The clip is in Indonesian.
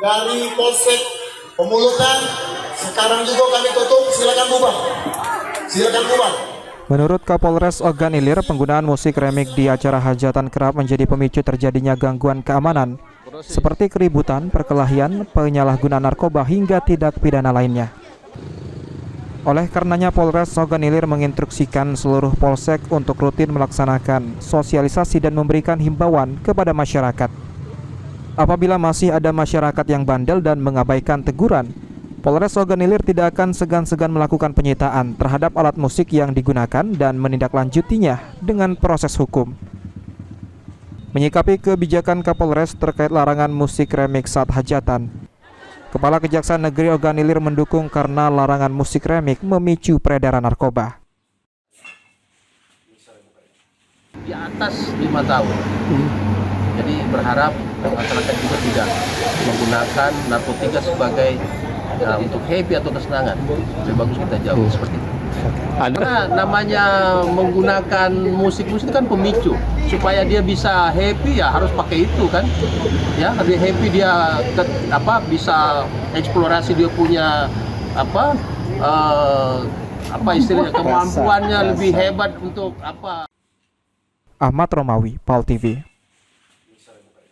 dari Polsek Pemulutan. Sekarang juga kami tutup, silakan bubar. Silakan bubar. Menurut Kapolres Ogan Ilir, penggunaan musik remik di acara hajatan kerap menjadi pemicu terjadinya gangguan keamanan, seperti keributan, perkelahian, penyalahgunaan narkoba, hingga tindak pidana lainnya. Oleh karenanya, Polres Ogan Ilir menginstruksikan seluruh polsek untuk rutin melaksanakan sosialisasi dan memberikan himbauan kepada masyarakat. Apabila masih ada masyarakat yang bandel dan mengabaikan teguran, Polres Ogan Ilir tidak akan segan-segan melakukan penyitaan terhadap alat musik yang digunakan dan menindaklanjutinya dengan proses hukum. Menyikapi kebijakan Kapolres terkait larangan musik remix saat hajatan, Kepala Kejaksaan Negeri Ogan Ilir mendukung karena larangan musik remix memicu peredaran narkoba. Di atas 5 tahun. Jadi berharap masyarakat juga tidak menggunakan narkotika sebagai untuk happy atau kesenangan. Lebih bagus kita jauh seperti itu. Karena namanya menggunakan musik itu kan pemicu. Supaya dia bisa happy ya harus pakai itu kan. Ya, dia happy dia bisa eksplorasi dia punya istilahnya kemampuannya lebih hebat untuk apa. Ahmad Romawi, PAL TV.